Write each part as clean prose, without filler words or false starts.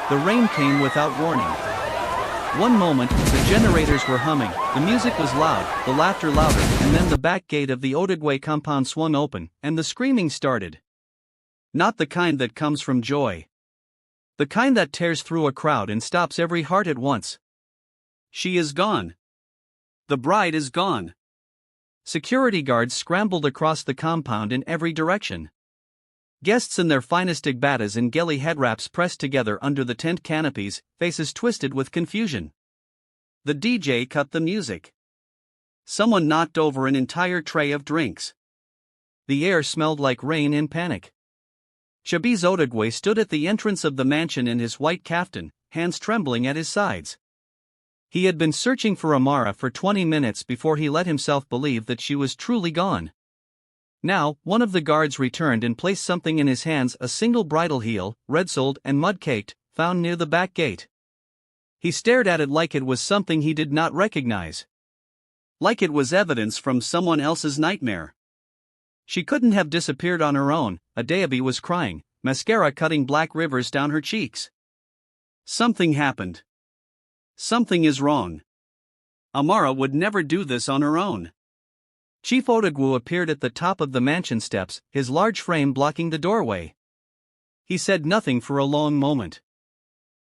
The rain came without warning. One moment, the generators were humming, the music was loud, the laughter louder, and then the back gate of the Odogwu compound swung open, and the screaming started. Not the kind that comes from joy. The kind that tears through a crowd and stops every heart at once. She is gone. The bride is gone. Security guards scrambled across the compound in every direction. Guests in their finest igbatas and geli head wraps pressed together under the tent canopies, faces twisted with confusion. The DJ cut the music. Someone knocked over an entire tray of drinks. The air smelled like rain in panic. Chibueze Odogwu stood at the entrance of the mansion in his white kaftan, hands trembling at his sides. He had been searching for Amara for 20 minutes before he let himself believe that she was truly gone. Now, one of the guards returned and placed something in his hands, a single bridal heel, red-soled and mud-caked, found near the back gate. He stared at it like it was something he did not recognize. Like it was evidence from someone else's nightmare. She couldn't have disappeared on her own. Adaobi was crying, mascara cutting black rivers down her cheeks. Something happened. Something is wrong. Amara would never do this on her own. Chief Odogwu appeared at the top of the mansion steps, his large frame blocking the doorway. He said nothing for a long moment.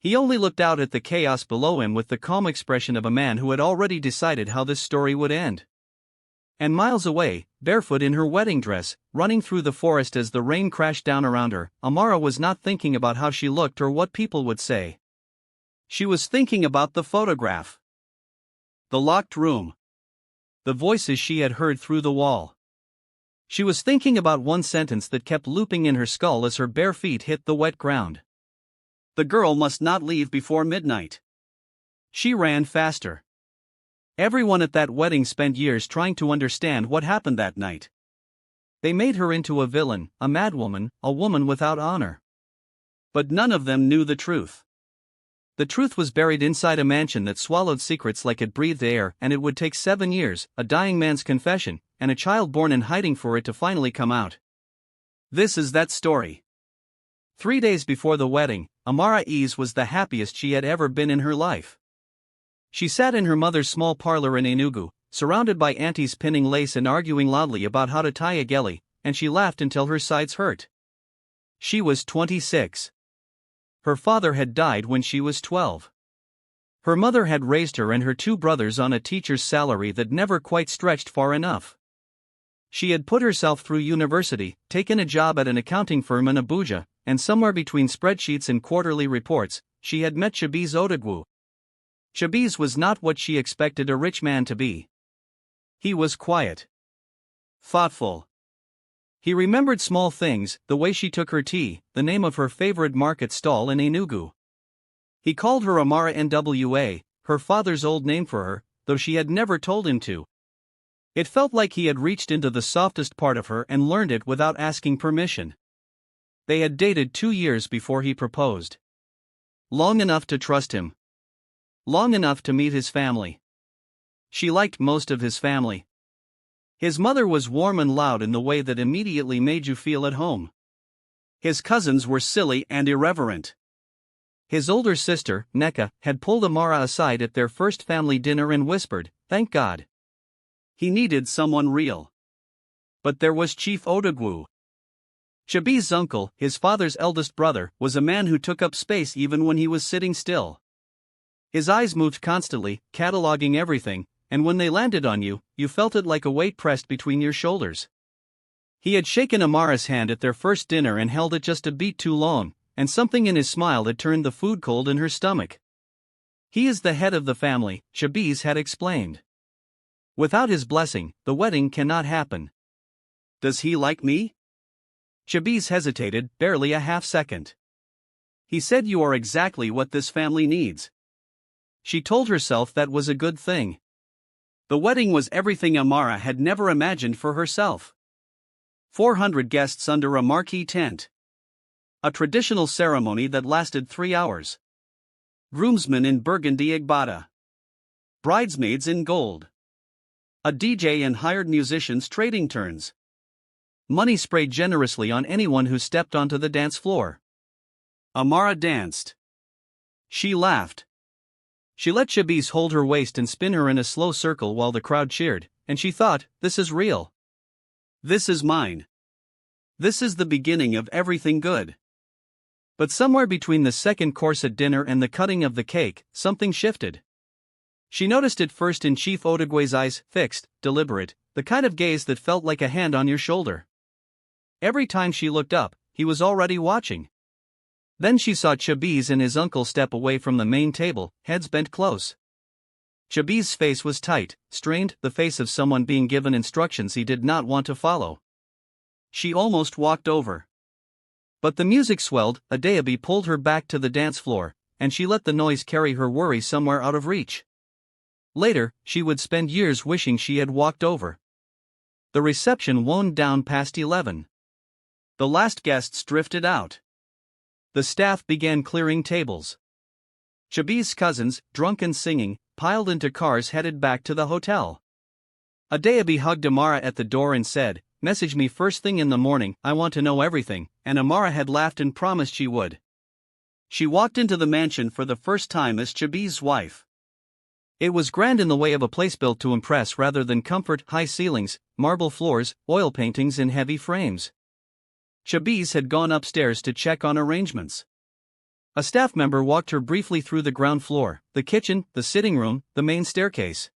He only looked out at the chaos below him with the calm expression of a man who had already decided how this story would end. And miles away, barefoot in her wedding dress, running through the forest as the rain crashed down around her, Amara was not thinking about how she looked or what people would say. She was thinking about the photograph. The locked room. The voices she had heard through the wall. She was thinking about one sentence that kept looping in her skull as her bare feet hit the wet ground. The girl must not leave before midnight. She ran faster. Everyone at that wedding spent years trying to understand what happened that night. They made her into a villain, a madwoman, a woman without honor. But none of them knew the truth. The truth was buried inside a mansion that swallowed secrets like it breathed air, and it would take 7 years, a dying man's confession, and a child born in hiding for it to finally come out. This is that story. 3 days before the wedding, Amara Eze was the happiest she had ever been in her life. She sat in her mother's small parlor in Enugu, surrounded by aunties pinning lace and arguing loudly about how to tie a geli, and she laughed until her sides hurt. She was 26. Her father had died when she was 12. Her mother had raised her and her 2 brothers on a teacher's salary that never quite stretched far enough. She had put herself through university, taken a job at an accounting firm in Abuja, and somewhere between spreadsheets and quarterly reports, she had met Chibueze Odogwu. Chibueze was not what she expected a rich man to be. He was quiet. Thoughtful. He remembered small things, the way she took her tea, the name of her favorite market stall in Enugu. He called her Amara Nwa, her father's old name for her, though she had never told him to. It felt like he had reached into the softest part of her and learned it without asking permission. They had dated 2 years before he proposed. Long enough to trust him. Long enough to meet his family. She liked most of his family. His mother was warm and loud in the way that immediately made you feel at home. His cousins were silly and irreverent. His older sister, Nneka, had pulled Amara aside at their first family dinner and whispered, "Thank God." He needed someone real. But there was Chief Odogwu. Chibueze's uncle, his father's eldest brother, was a man who took up space even when he was sitting still. His eyes moved constantly, cataloging everything, and when they landed on you, you felt it like a weight pressed between your shoulders. He had shaken Amara's hand at their first dinner and held it just a beat too long, and something in his smile had turned the food cold in her stomach. He is the head of the family, Chibueze had explained. Without his blessing, the wedding cannot happen. Does he like me? Chibueze hesitated, barely a half second. He said, "You are exactly what this family needs." She told herself that was a good thing. The wedding was everything Amara had never imagined for herself. 400 guests under a marquee tent. A traditional ceremony that lasted 3 hours. Groomsmen in burgundy igbata. Bridesmaids in gold. A DJ and hired musicians trading turns. Money sprayed generously on anyone who stepped onto the dance floor. Amara danced. She laughed. She let Chibueze hold her waist and spin her in a slow circle while the crowd cheered, and she thought, this is real. This is mine. This is the beginning of everything good. But somewhere between the second course at dinner and the cutting of the cake, something shifted. She noticed it first in Chief Odogwu's eyes, fixed, deliberate, the kind of gaze that felt like a hand on your shoulder. Every time she looked up, he was already watching. Then she saw Chibueze and his uncle step away from the main table, heads bent close. Chibueze's face was tight, strained, the face of someone being given instructions he did not want to follow. She almost walked over. But the music swelled, Adeobi pulled her back to the dance floor, and she let the noise carry her worry somewhere out of reach. Later, she would spend years wishing she had walked over. The reception wound down past 11. The last guests drifted out. The staff began clearing tables. Chibueze's cousins, drunk and singing, piled into cars headed back to the hotel. Adeobi hugged Amara at the door and said, "Message me first thing in the morning, I want to know everything," and Amara had laughed and promised she would. She walked into the mansion for the first time as Chibueze's wife. It was grand in the way of a place built to impress rather than comfort, high ceilings, marble floors, oil paintings in heavy frames. Chibueze had gone upstairs to check on arrangements. A staff member walked her briefly through the ground floor, the kitchen, the sitting room, the main staircase,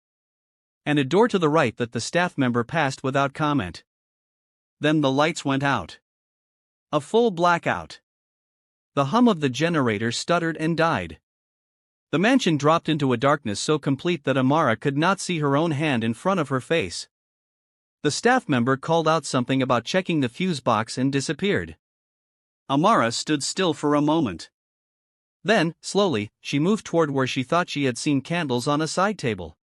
and a door to the right that the staff member passed without comment. Then the lights went out. A full blackout. The hum of the generator stuttered and died. The mansion dropped into a darkness so complete that Amara could not see her own hand in front of her face. The staff member called out something about checking the fuse box and disappeared. Amara stood still for a moment. Then, slowly, she moved toward where she thought she had seen candles on a side table.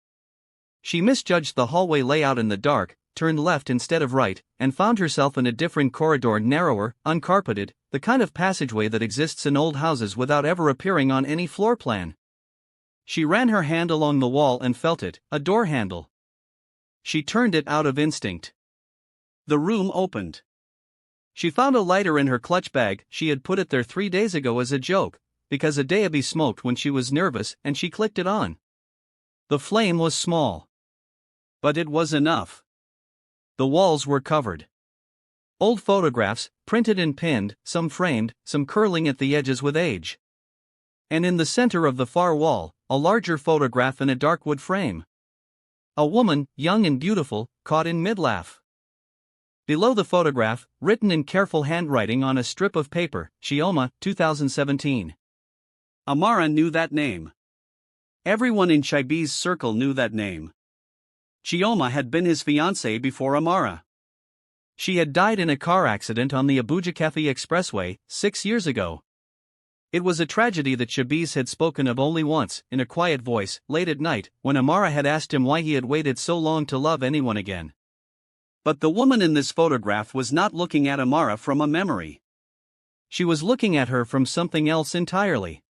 She misjudged the hallway layout in the dark, turned left instead of right, and found herself in a different corridor, narrower, uncarpeted, the kind of passageway that exists in old houses without ever appearing on any floor plan. She ran her hand along the wall and felt it, a door handle. She turned it out of instinct. The room opened. She found a lighter in her clutch bag. She had put it there 3 days ago as a joke, because Adeobi smoked when she was nervous, and she clicked it on. The flame was small. But it was enough. The walls were covered. Old photographs, printed and pinned, some framed, some curling at the edges with age. And in the center of the far wall, a larger photograph in a dark wood frame. A woman, young and beautiful, caught in mid-laugh. Below the photograph, written in careful handwriting on a strip of paper, Chioma, 2017. Amara knew that name. Everyone in Chibueze's circle knew that name. Chioma had been his fiancée before Amara. She had died in a car accident on the Abuja-Kefi Expressway 6 years ago. It was a tragedy that Chibueze had spoken of only once, in a quiet voice, late at night, when Amara had asked him why he had waited so long to love anyone again. But the woman in this photograph was not looking at Amara from a memory. She was looking at her from something else entirely.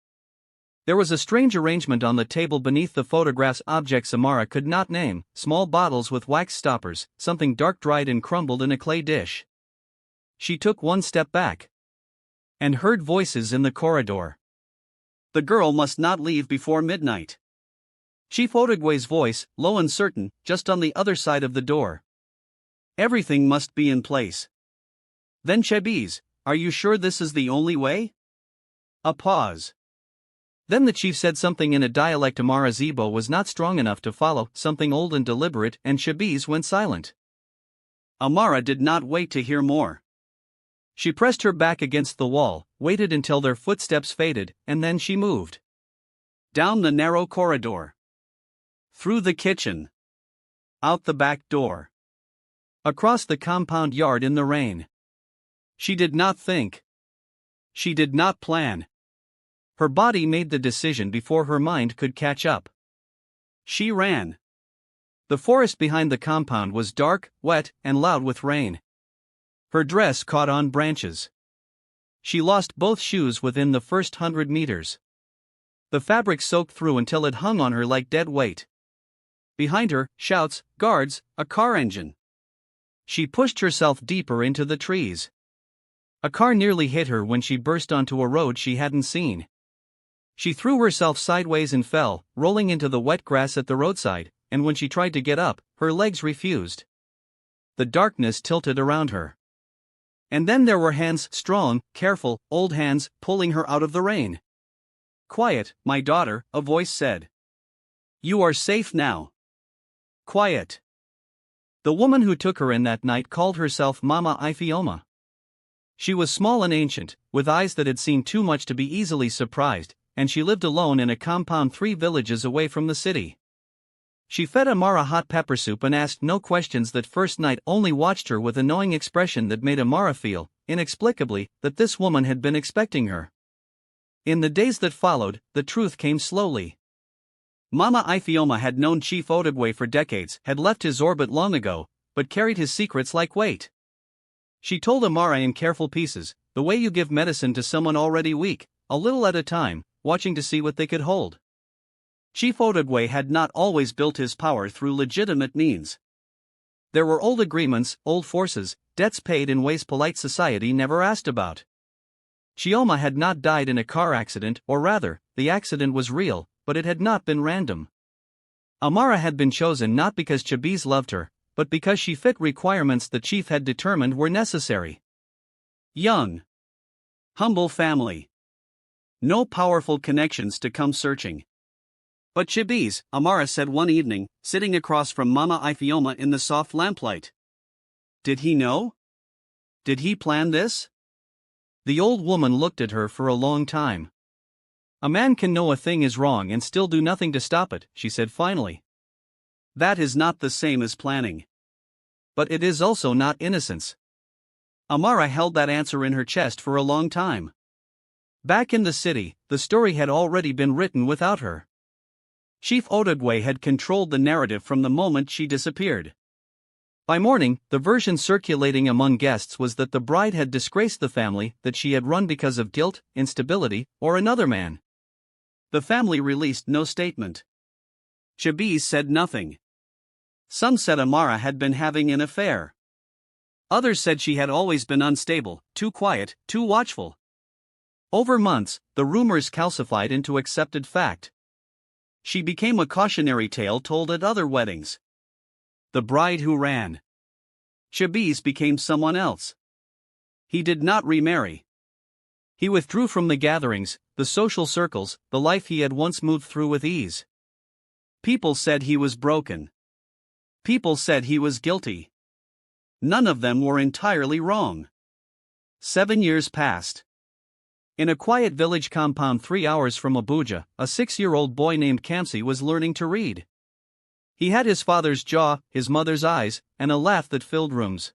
There was a strange arrangement on the table beneath the photograph's objects Amara could not name, small bottles with wax stoppers, something dark dried and crumbled in a clay dish. She took one step back and heard voices in the corridor. The girl must not leave before midnight. Chief Odogwu's voice, low and certain, just on the other side of the door. Everything must be in place. Then Chibueze, are you sure this is the only way? A pause. Then the chief said something in a dialect Amara's Igbo was not strong enough to follow, something old and deliberate, and Chibueze went silent. Amara did not wait to hear more. She pressed her back against the wall, waited until their footsteps faded, and then she moved. Down the narrow corridor. Through the kitchen. Out the back door. Across the compound yard in the rain. She did not think. She did not plan. Her body made the decision before her mind could catch up. She ran. The forest behind the compound was dark, wet, and loud with rain. Her dress caught on branches. She lost both shoes within the first 100 meters. The fabric soaked through until it hung on her like dead weight. Behind her, shouts, guards, a car engine. She pushed herself deeper into the trees. A car nearly hit her when she burst onto a road she hadn't seen. She threw herself sideways and fell, rolling into the wet grass at the roadside, and when she tried to get up, her legs refused. The darkness tilted around her. And then there were hands, strong, careful, old hands, pulling her out of the rain. "Quiet, my daughter," a voice said. "You are safe now. Quiet." The woman who took her in that night called herself Mama Ifeoma. She was small and ancient, with eyes that had seen too much to be easily surprised, and she lived alone in a compound 3 villages away from the city. She fed Amara hot pepper soup and asked no questions that first night, only watched her with a knowing expression that made Amara feel, inexplicably, that this woman had been expecting her. In the days that followed, the truth came slowly. Mama Ifeoma had known Chief Odogwu for decades, had left his orbit long ago, but carried his secrets like weight. She told Amara in careful pieces, the way you give medicine to someone already weak, a little at a time, watching to see what they could hold. Chief Odogwu had not always built his power through legitimate means. There were old agreements, old forces, debts paid in ways polite society never asked about. Chioma had not died in a car accident, or rather, the accident was real, but it had not been random. Amara had been chosen not because Chibueze loved her, but because she fit requirements the chief had determined were necessary. Young. Humble family. No powerful connections to come searching. "But Chibueze," Amara said one evening, sitting across from Mama Ifeoma in the soft lamplight. "Did he know? Did he plan this?" The old woman looked at her for a long time. "A man can know a thing is wrong and still do nothing to stop it," she said finally. "That is not the same as planning. But it is also not innocence." Amara held that answer in her chest for a long time. Back in the city, the story had already been written without her. Chief Odogwu had controlled the narrative from the moment she disappeared. By morning, the version circulating among guests was that the bride had disgraced the family, that she had run because of guilt, instability, or another man. The family released no statement. Chibueze said nothing. Some said Amara had been having an affair. Others said she had always been unstable, too quiet, too watchful. Over months, the rumors calcified into accepted fact. She became a cautionary tale told at other weddings. The bride who ran. Chibueze became someone else. He did not remarry. He withdrew from the gatherings, the social circles, the life he had once moved through with ease. People said he was broken. People said he was guilty. None of them were entirely wrong. 7 years passed. In a quiet village compound 3 hours from Abuja, a 6-year-old boy named Kamsi was learning to read. He had his father's jaw, his mother's eyes, and a laugh that filled rooms.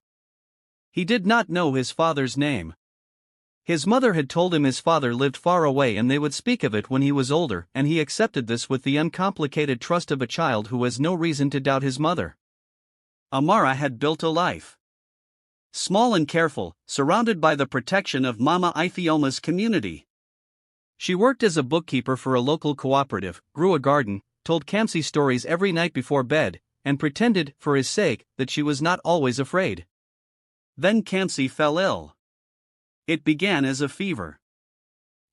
He did not know his father's name. His mother had told him his father lived far away and they would speak of it when he was older, and he accepted this with the uncomplicated trust of a child who has no reason to doubt his mother. Amara had built a life. Small and careful, surrounded by the protection of Mama Ifeoma's community. She worked as a bookkeeper for a local cooperative, grew a garden, told Kamsi stories every night before bed, and pretended, for his sake, that she was not always afraid. Then Kamsi fell ill. It began as a fever.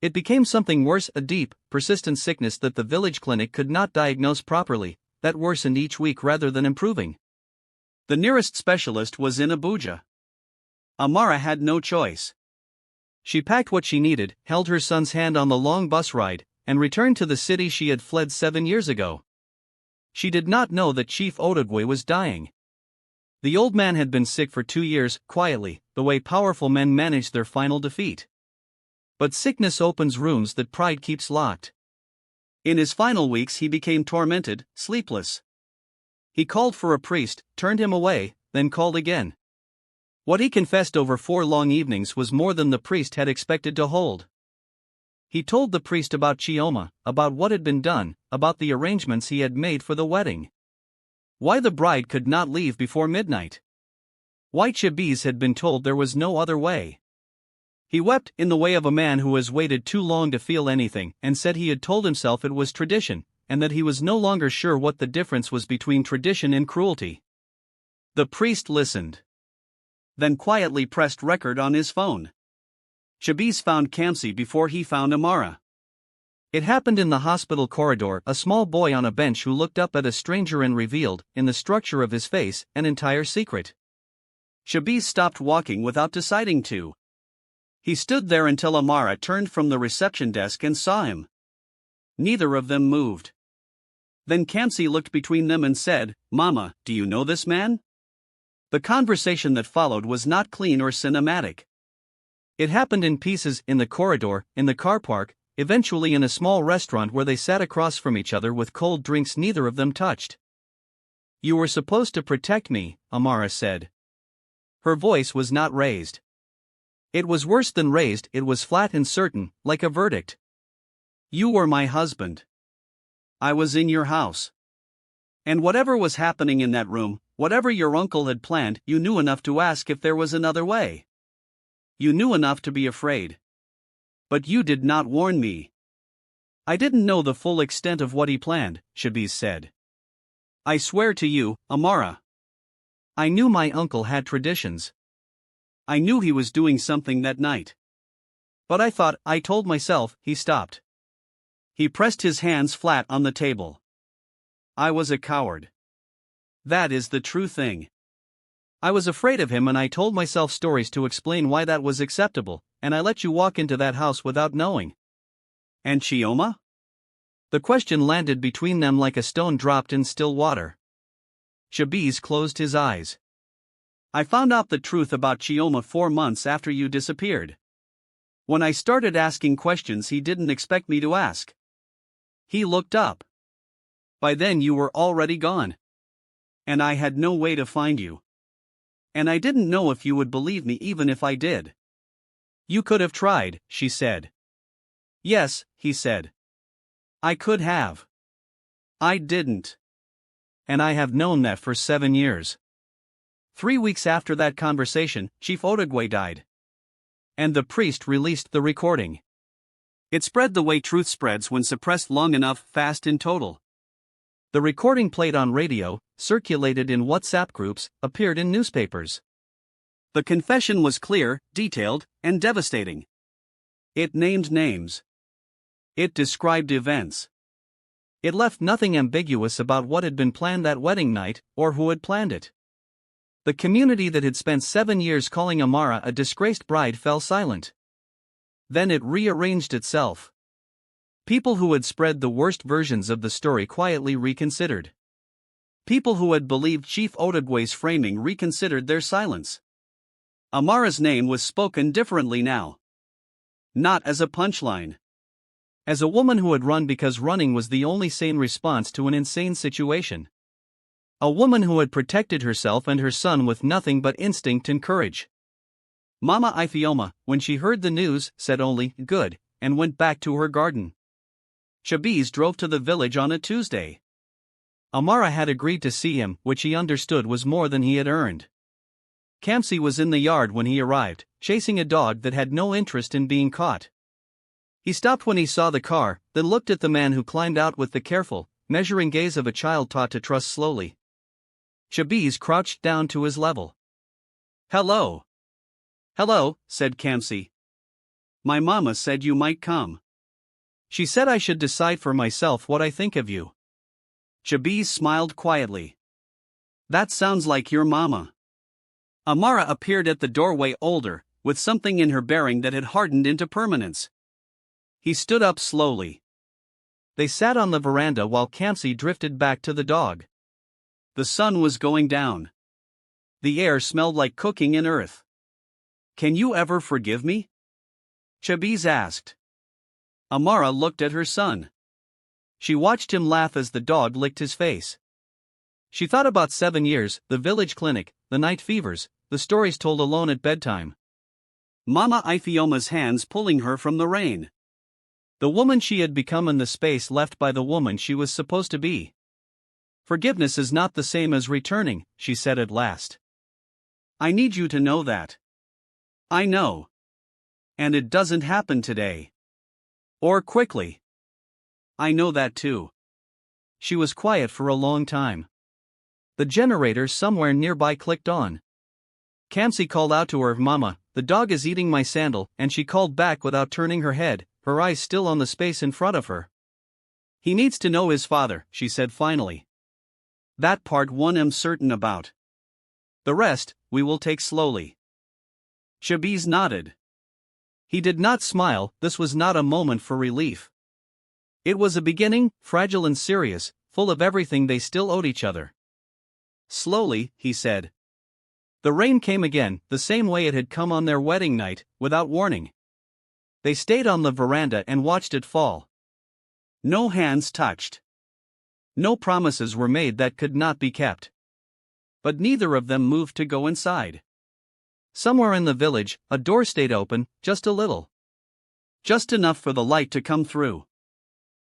It became something worse, a deep, persistent sickness that the village clinic could not diagnose properly, that worsened each week rather than improving. The nearest specialist was in Abuja. Amara had no choice. She packed what she needed, held her son's hand on the long bus ride, and returned to the city she had fled 7 years ago. She did not know that Chief Odogwu was dying. The old man had been sick for 2 years, quietly, the way powerful men manage their final defeat. But sickness opens rooms that pride keeps locked. In his final weeks he became tormented, sleepless. He called for a priest, turned him away, then called again. What he confessed over 4 long evenings was more than the priest had expected to hold. He told the priest about Chioma, about what had been done, about the arrangements he had made for the wedding. Why the bride could not leave before midnight. Why Chibueze had been told there was no other way. He wept in the way of a man who has waited too long to feel anything, and said he had told himself it was tradition, and that he was no longer sure what the difference was between tradition and cruelty. The priest listened. Then quietly pressed record on his phone. Chibueze found Kamsi before he found Amara. It happened in the hospital corridor, a small boy on a bench who looked up at a stranger and revealed, in the structure of his face, an entire secret. Chibueze stopped walking without deciding to. He stood there until Amara turned from the reception desk and saw him. Neither of them moved. Then Kamsi looked between them and said, "Mama, do you know this man?" The conversation that followed was not clean or cinematic. It happened in pieces, in the corridor, in the car park, eventually in a small restaurant where they sat across from each other with cold drinks neither of them touched. "You were supposed to protect me," Amara said. Her voice was not raised. It was worse than raised, it was flat and certain, like a verdict. "You were my husband. I was in your house. And whatever was happening in that room, whatever your uncle had planned, you knew enough to ask if there was another way. You knew enough to be afraid. But you did not warn me." "I didn't know the full extent of what he planned," Chibueze said. "I swear to you, Amara. I knew my uncle had traditions. I knew he was doing something that night. But I told myself," he stopped. He pressed his hands flat on the table. "I was a coward. That is the true thing. I was afraid of him and I told myself stories to explain why that was acceptable, and I let you walk into that house without knowing." "And Chioma?" The question landed between them like a stone dropped in still water. Chibueze closed his eyes. "I found out the truth about Chioma 4 months after you disappeared. When I started asking questions he didn't expect me to ask. He looked up. By then you were already gone. And I had no way to find you. And I didn't know if you would believe me even if I did." "You could have tried," she said. "Yes," he said. "I could have. I didn't. And I have known that for 7 years. 3 weeks after that conversation, Chief Odogwu died. And the priest released the recording. It spread the way truth spreads when suppressed long enough, fast in total. The recording played on radio, circulated in WhatsApp groups, appeared in newspapers. The confession was clear, detailed, and devastating. It named names. It described events. It left nothing ambiguous about what had been planned that wedding night, or who had planned it. The community that had spent 7 years calling Amara a disgraced bride fell silent. Then it rearranged itself. People who had spread the worst versions of the story quietly reconsidered. People who had believed Chief Odogwu's framing reconsidered their silence. Amara's name was spoken differently now. Not as a punchline. As a woman who had run because running was the only sane response to an insane situation. A woman who had protected herself and her son with nothing but instinct and courage. Mama Ifeoma, when she heard the news, said only, "Good," and went back to her garden. Chibueze drove to the village on a Tuesday. Amara had agreed to see him, which he understood was more than he had earned. Kamsi was in the yard when he arrived, chasing a dog that had no interest in being caught. He stopped when he saw the car, then looked at the man who climbed out with the careful, measuring gaze of a child taught to trust slowly. Chibueze crouched down to his level. "Hello." "Hello," said Kamsi. "My mama said you might come. She said I should decide for myself what I think of you." Chibueze smiled quietly. "That sounds like your mama." Amara appeared at the doorway older, with something in her bearing that had hardened into permanence. He stood up slowly. They sat on the veranda while Kamsi drifted back to the dog. The sun was going down. The air smelled like cooking in earth. "Can you ever forgive me?" Chibueze asked. Amara looked at her son. She watched him laugh as the dog licked his face. She thought about 7 years, the village clinic, the night fevers, the stories told alone at bedtime. Mama Ifeoma's hands pulling her from the rain. The woman she had become and the space left by the woman she was supposed to be. "Forgiveness is not the same as returning," she said at last. "I need you to know that." "I know. And it doesn't happen today. Or quickly." "I know that too." She was quiet for a long time. The generator somewhere nearby clicked on. Kamsi called out to her, "Mama, the dog is eating my sandal," and she called back without turning her head, her eyes still on the space in front of her. He needs to know his father, she said finally. That part one am certain about. The rest, we will take slowly. Chibueze nodded. He did not smile, this was not a moment for relief. It was a beginning, fragile and serious, full of everything they still owed each other. Slowly, he said. The rain came again, the same way it had come on their wedding night, without warning. They stayed on the veranda and watched it fall. No hands touched. No promises were made that could not be kept. But neither of them moved to go inside. Somewhere in the village, a door stayed open, just a little. Just enough for the light to come through.